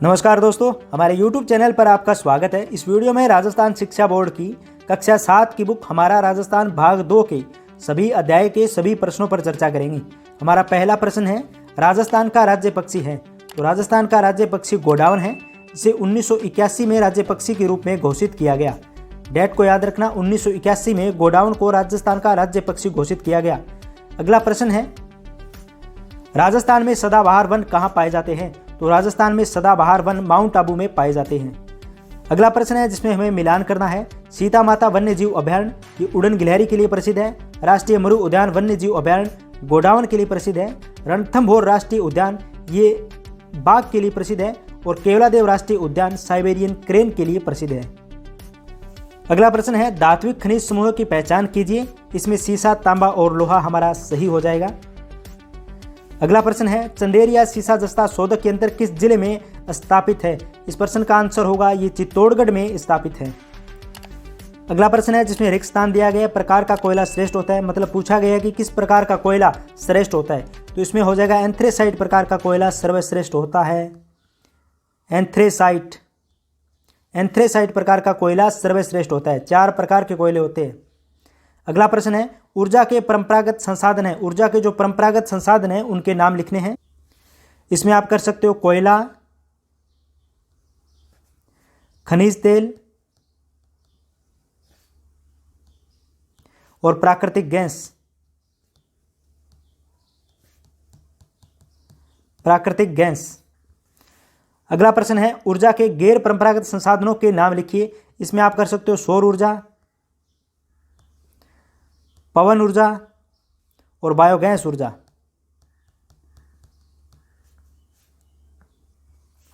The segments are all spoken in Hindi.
नमस्कार दोस्तों, हमारे YouTube चैनल पर आपका स्वागत है। इस वीडियो में राजस्थान शिक्षा बोर्ड की कक्षा 7 की बुक हमारा राजस्थान भाग 2 के सभी अध्याय के सभी प्रश्नों पर चर्चा करेंगे। हमारा पहला प्रश्न है, राजस्थान का राज्य पक्षी है। तो राजस्थान का राज्य पक्षी गोडावण है, जिसे 1981 में राज्य पक्षी के रूप में घोषित किया गया। डेट को याद रखना, 1981 में गोडावण को राजस्थान का राज्य पक्षी घोषित किया गया। अगला प्रश्न है, राजस्थान में सदाबहार वन कहाँ पाए जाते हैं। तो राजस्थान में सदाबहार वन माउंट आबू में पाए जाते हैं। अगला प्रश्न है जिसमें हमें मिलान करना है, सीता माता वन्य जीव अभयारण्य ये उड़न गिलहरी के लिए प्रसिद्ध है। राष्ट्रीय मरु उद्यान वन्य जीव अभयारण्य गोडावण के लिए प्रसिद्ध है। रणथंभौर राष्ट्रीय उद्यान ये बाघ के लिए प्रसिद्ध है। और केवलादेव राष्ट्रीय उद्यान साइबेरियन क्रेन के लिए प्रसिद्ध है। अगला प्रश्न है, धात्विक खनिज समूह की पहचान कीजिए। इसमें सीसा, तांबा और लोहा हमारा सही हो जाएगा। अगला प्रश्न है, चंदेरिया सीसा जस्ता शोधक यंत्र किस जिले में स्थापित है। इस प्रश्न का आंसर होगा ये चित्तौड़गढ़ में स्थापित है। अगला प्रश्न है जिसमें रिक्त स्थान दिया गया, प्रकार का कोयला श्रेष्ठ होता है। मतलब पूछा गया कि किस प्रकार का कोयला श्रेष्ठ होता है। तो इसमें हो जाएगा एंथ्रेसाइट प्रकार का कोयला सर्वश्रेष्ठ होता है। एंथ्रेसाइट प्रकार का कोयला सर्वश्रेष्ठ होता है। 4 प्रकार के कोयले होते हैं। अगला प्रश्न है, ऊर्जा के परंपरागत संसाधन है। ऊर्जा के जो परंपरागत संसाधन है उनके नाम लिखने हैं। इसमें आप कर सकते हो कोयला, खनिज तेल और प्राकृतिक गैस। अगला प्रश्न है, ऊर्जा के गैर परंपरागत संसाधनों के नाम लिखिए। इसमें आप कर सकते हो सौर ऊर्जा, पवन ऊर्जा और बायोगैस ऊर्जा।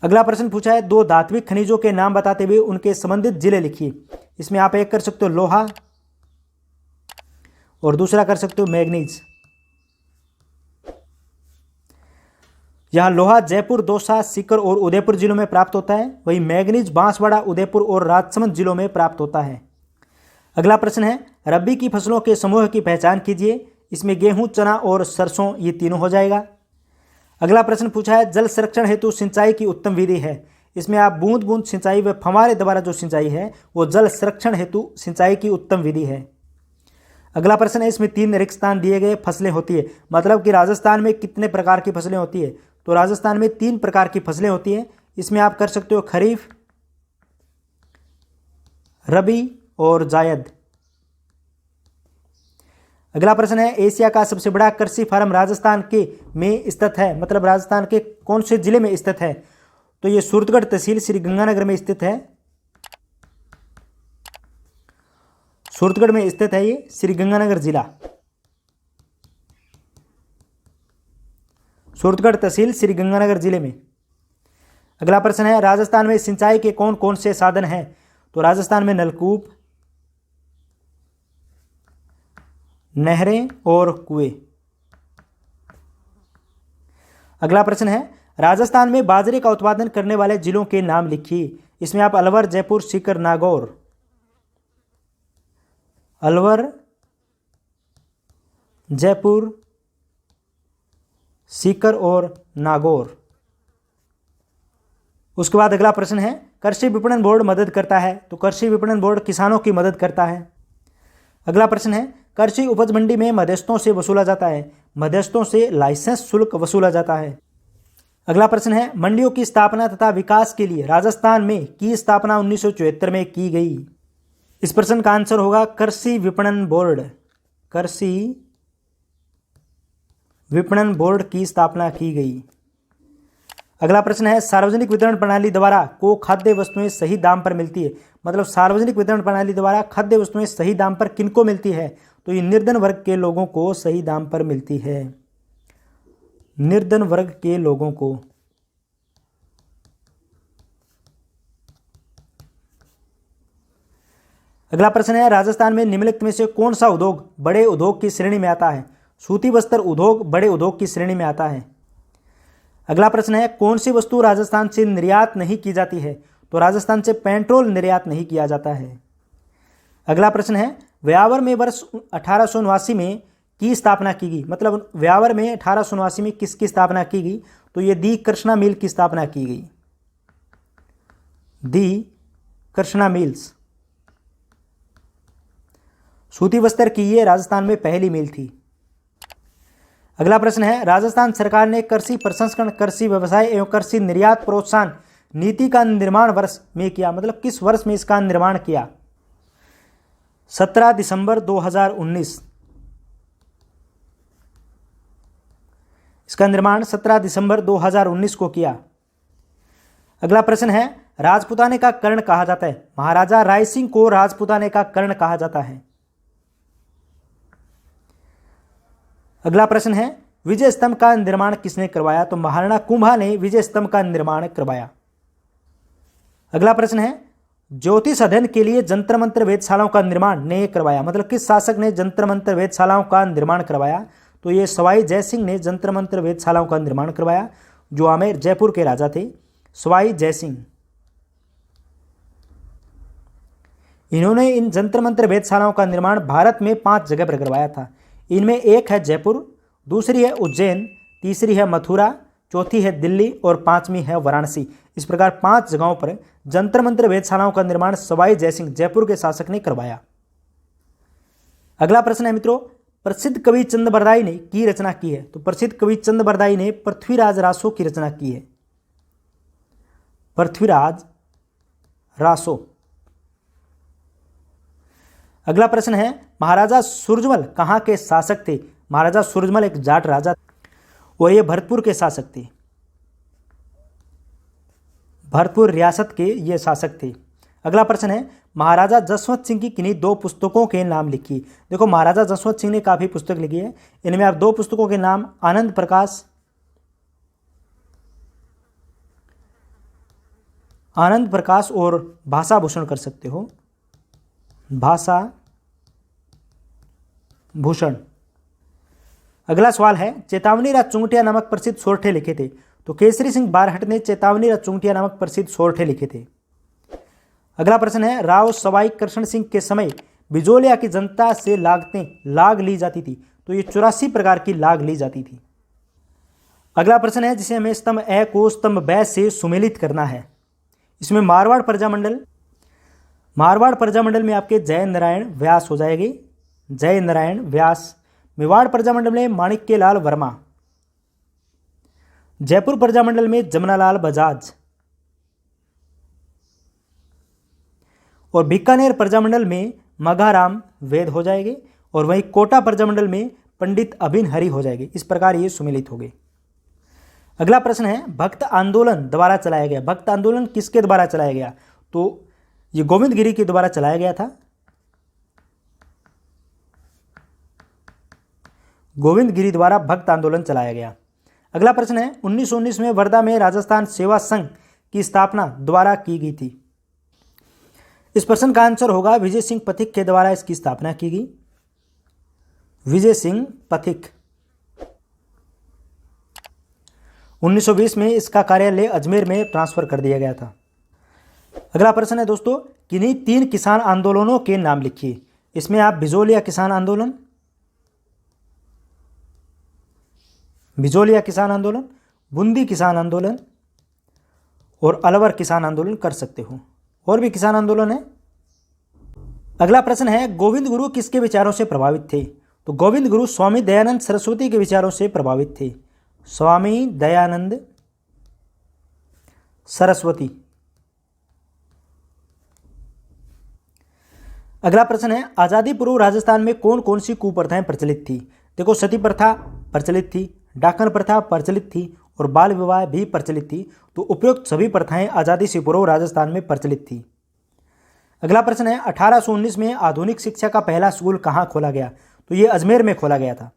अगला प्रश्न पूछा है, 2 धात्विक खनिजों के नाम बताते हुए उनके संबंधित जिले लिखिए। इसमें आप एक कर सकते हो लोहा और दूसरा कर सकते हो मैग्नीज। यहां लोहा जयपुर, दौसा, सीकर और उदयपुर जिलों में प्राप्त होता है। वहीं मैग्नीज बांसवाड़ा, उदयपुर और राजसमंद जिलों में प्राप्त होता है। अगला प्रश्न है, रबी की फसलों के समूह की पहचान कीजिए। इसमें गेहूं, चना और सरसों ये तीनों हो जाएगा। अगला प्रश्न पूछा है, जल संरक्षण हेतु सिंचाई की उत्तम विधि है। इसमें आप बूंद बूंद सिंचाई व फव्वारे द्वारा जो सिंचाई है वो जल संरक्षण हेतु सिंचाई की उत्तम विधि है। अगला प्रश्न है, इसमें 3 रिक्त स्थान दिए गए फसलें होती है। मतलब कि राजस्थान में कितने प्रकार की फसलें होती है। तो राजस्थान में 3 प्रकार की फसलें होती है। इसमें आप कर सकते हो खरीफ, रबी और जायद। अगला प्रश्न है, एशिया का सबसे बड़ा कृषि फार्म राजस्थान के में स्थित है। मतलब राजस्थान के कौन से जिले में स्थित है। तो ये सूरतगढ़ तहसील श्रीगंगानगर में स्थित है। सूरतगढ़ में स्थित है ये श्रीगंगानगर जिला। सूरतगढ़ तहसील श्रीगंगानगर जिले में। अगला प्रश्न है, राजस्थान में सिंचाई के कौन कौन से साधन हैं। तो राजस्थान में नलकूप, नहरें और कुएं। अगला प्रश्न है, राजस्थान में बाजरे का उत्पादन करने वाले जिलों के नाम लिखिए। इसमें आप अलवर, जयपुर, सीकर, नागौर। अलवर, जयपुर, सीकर और नागौर। उसके बाद अगला प्रश्न है, कृषि विपणन बोर्ड मदद करता है। तो कृषि विपणन बोर्ड किसानों की मदद करता है। अगला प्रश्न है, कृषि उपज मंडी में मध्यस्थों से वसूला जाता है। मध्यस्थों से लाइसेंस शुल्क वसूला जाता है। अगला प्रश्न है, मंडियों की स्थापना तथा विकास के लिए राजस्थान में की स्थापना 1974 में की गई। इस प्रश्न का आंसर होगा कृषि विपणन बोर्ड। कृषि विपणन बोर्ड की स्थापना की गई। अगला प्रश्न है, सार्वजनिक वितरण प्रणाली द्वारा को खाद्य वस्तुएं सही दाम पर मिलती है। मतलब सार्वजनिक वितरण प्रणाली द्वारा खाद्य वस्तुएं सही दाम पर किनको मिलती है। तो ये निर्धन वर्ग के लोगों को सही दाम पर मिलती है। निर्धन वर्ग के लोगों को। अगला प्रश्न है, राजस्थान में निम्नलिखित में से कौन सा उद्योग बड़े उद्योग की श्रेणी में आता है। सूती वस्त्र उद्योग बड़े उद्योग की श्रेणी में आता है। अगला प्रश्न है, कौन सी वस्तु राजस्थान से निर्यात नहीं की जाती है। तो राजस्थान से पेट्रोल निर्यात नहीं किया जाता है। अगला प्रश्न है, व्यावर में वर्ष 1879 में की स्थापना की गई। मतलब व्यावर में 1879 में किसकी स्थापना की गई। तो ये दी कृष्णा मिल की स्थापना की गई। दी कृष्णा मिल्स। सूती वस्त्र की ये राजस्थान में पहली मिल थी। अगला प्रश्न है, राजस्थान सरकार ने कृषि प्रसंस्करण, कृषि व्यवसाय एवं कृषि निर्यात प्रोत्साहन नीति का निर्माण वर्ष में किया, मतलब किस वर्ष में इसका निर्माण किया? 17 दिसंबर 2019। इसका निर्माण 17 दिसंबर 2019 को किया। अगला प्रश्न है, राजपूताने का कर्ण कहा जाता है। महाराजा राय सिंह को राजपूताने का कर्ण कहा जाता है। अगला प्रश्न है, विजय स्तंभ का निर्माण किसने करवाया? तो महाराणा कुंभा ने विजय स्तंभ का निर्माण करवाया। अगला प्रश्न है, ज्योतिष अध्ययन के लिए जंतर मंत्र वेधशालाओं का निर्माण ने करवाया, मतलब किस शासक ने जंतर मंत्र वेधशालाओं का निर्माण करवाया? तो ये सवाई जयसिंह ने जंतर मंत्र वेधशालाओं का निर्माण करवाया, जो आमेर जयपुर के राजा थे, सवाई जयसिंह। इन्होंने इन जंतर मंत्र वेधशालाओं का निर्माण भारत में 5 जगह पर करवाया था। इनमें एक है जयपुर, दूसरी है उज्जैन, तीसरी है मथुरा, चौथी है दिल्ली और 5वीं है वाराणसी। इस प्रकार 5 जगहों पर जंतर मंत्र वेधशालाओं का निर्माण सवाई जयसिंह जयपुर के शासक ने करवाया। अगला प्रश्न है मित्रों, प्रसिद्ध कवि चंद बरदाई ने की रचना की है? तो प्रसिद्ध कवि चंद बरदाई ने पृथ्वीराज रासो की रचना की है। पृथ्वीराज रासो। अगला प्रश्न है, महाराजा सूरजमल कहाँ के शासक थे? महाराजा सूरजमल एक जाट राजा और ये भरतपुर के शासक थे। भरतपुर रियासत के ये शासक थे। अगला प्रश्न है, महाराजा जसवंत सिंह की किन्हीं 2 पुस्तकों के नाम लिखिए। देखो, महाराजा जसवंत सिंह ने काफ़ी पुस्तक लिखी है। इनमें आप 2 पुस्तकों के नाम आनंद प्रकाश और भाषा भूषण कर सकते हो। भाषा भूषण। अगला सवाल है, चेतावनी राज चुंगटिया नामक प्रसिद्ध सोरठे लिखे थे? तो केसरी सिंह बारहट ने चेतावनी राज चुंगटिया नामक प्रसिद्ध सोरठे लिखे थे। अगला प्रश्न है, राव सवाई कृष्ण सिंह के समय बिजोलिया की जनता से लाग ली जाती थी? तो ये 84 प्रकार की लाग ली जाती थी। अगला प्रश्न है, जिसे हमें स्तंभ ए को स्तंभ ब से सुमेलित करना है। इसमें मारवाड़ प्रजामंडल में आपके जय नारायण व्यास हो जाएगी, जय नारायण व्यास। मेवाड़ प्रजामंडल में माणिक्य लाल वर्मा। जयपुर प्रजामंडल में जमनालाल बजाज और बीकानेर प्रजामंडल में मघाराम वेद हो जाएंगे और वहीं कोटा प्रजामंडल में पंडित अभिन हरि हो जाएंगे। इस प्रकार ये सुमेलित हो गए। अगला प्रश्न है, भक्त आंदोलन द्वारा चलाया गया। भक्त आंदोलन किसके द्वारा चलाया गया? तो ये गोविंद गिरी के द्वारा चलाया गया था। गोविंद गिरी द्वारा भक्त आंदोलन चलाया गया। अगला प्रश्न है, 1919 में वर्धा में राजस्थान सेवा संघ की स्थापना द्वारा की गई थी। इस प्रश्न का आंसर होगा विजय सिंह पथिक के द्वारा इसकी स्थापना की गई। विजय सिंह पथिक। 1920 में इसका कार्यालय अजमेर में ट्रांसफर कर दिया गया था। अगला प्रश्न है दोस्तों, किन्हीं 3 किसान आंदोलनों के नाम लिखिए। इसमें आप बिजोलिया किसान आंदोलन, बूंदी किसान आंदोलन और अलवर किसान आंदोलन कर सकते हो। और भी किसान आंदोलन है। अगला प्रश्न है, गोविंद गुरु किसके विचारों से प्रभावित थे? तो गोविंद गुरु स्वामी दयानंद सरस्वती के विचारों से प्रभावित थे। स्वामी दयानंद सरस्वती। अगला प्रश्न है, आजादी पूर्व राजस्थान में कौन कौन सी कुप्रथाएं प्रचलित थी? देखो, सती प्रथा प्रचलित थी, डाकन प्रथा प्रचलित थी और बाल विवाह भी प्रचलित थी। तो उपयुक्त सभी प्रथाएं आजादी से पूर्व राजस्थान में प्रचलित थी। अगला प्रश्न है, 1819 में आधुनिक शिक्षा का पहला स्कूल कहाँ खोला गया? तो ये अजमेर में खोला गया था।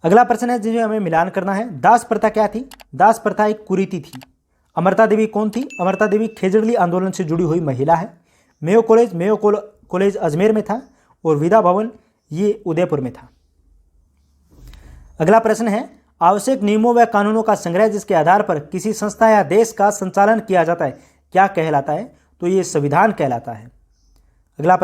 अगला प्रश्न है, जिसे हमें मिलान करना है, दास प्रथा क्या थी? दास प्रथा एक कुरीति थी। अमृता देवी कौन थी? अमृता देवी खेजड़ली आंदोलन से जुड़ी हुई महिला है। मेयो कॉलेज अजमेर में था और विद्या भवन ये उदयपुर में था। अगला प्रश्न है, आवश्यक नियमों व कानूनों का संग्रह जिसके आधार पर किसी संस्था या देश का संचालन किया जाता है क्या कहलाता है? तो ये संविधान कहलाता है। अगला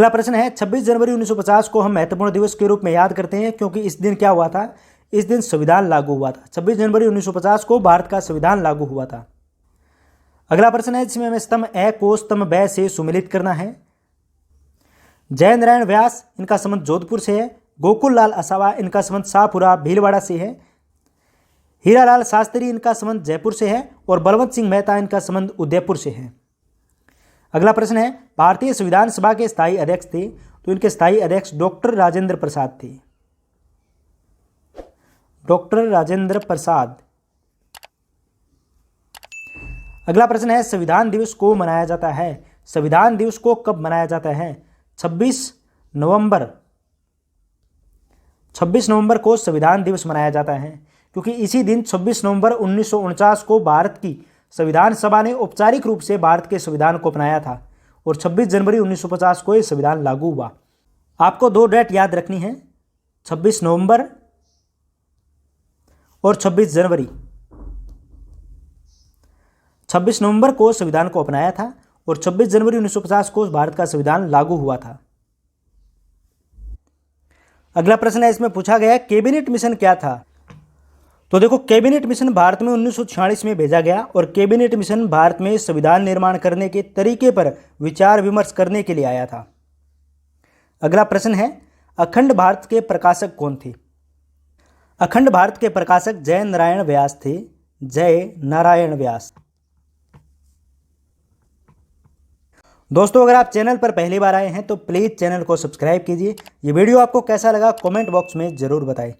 प्रश्न है 26 जनवरी 1950 को हम महत्वपूर्ण दिवस के रूप में याद करते हैं क्योंकि इस दिन क्या हुआ था? इस दिन संविधान लागू हुआ था। 26 जनवरी 1950 को भारत का संविधान लागू हुआ था। अगला प्रश्न है जिसमें हमें स्तंभ ए को स्तंभ ब से सुमिलित करना है। जय नारायण व्यास, इनका संबंध जोधपुर से है। गोकुल लाल असावा, इनका संबंध शाहपुरा भीलवाड़ा से है। हीरालाल शास्त्री, इनका संबंध जयपुर से है। और बलवंत सिंह मेहता, इनका संबंध उदयपुर से है। अगला प्रश्न है भारतीय संविधान सभा के स्थायी अध्यक्ष थे, तो इनके स्थायी अध्यक्ष डॉक्टर राजेंद्र प्रसाद थे। डॉक्टर राजेंद्र प्रसाद। अगला प्रश्न है संविधान दिवस को मनाया जाता है। संविधान दिवस को कब मनाया जाता है? 26 नवंबर। 26 नवंबर को संविधान दिवस मनाया जाता है, क्योंकि इसी दिन 26 नवंबर 1949 को भारत की संविधान सभा ने औपचारिक रूप से भारत के संविधान को अपनाया था और 26 जनवरी 1950 को यह संविधान लागू हुआ। आपको 2 डेट याद रखनी है, 26 नवंबर और 26 जनवरी। 26 नवंबर को संविधान को अपनाया था और 26 जनवरी 1950 को भारत का संविधान लागू हुआ था। अगला प्रश्न है, इसमें पूछा गया है कैबिनेट मिशन क्या था? तो देखो, कैबिनेट मिशन भारत में 1946 में भेजा गया और कैबिनेट मिशन भारत में संविधान निर्माण करने के तरीके पर विचार विमर्श करने के लिए आया था। अगला प्रश्न है अखंड भारत के प्रकाशक कौन थे? अखंड भारत के प्रकाशक जय नारायण व्यास थे। जय नारायण व्यास। दोस्तों, अगर आप चैनल पर पहली बार आए हैं तो प्लीज़ चैनल को सब्सक्राइब कीजिए। ये वीडियो आपको कैसा लगा कमेंट बॉक्स में ज़रूर बताएं।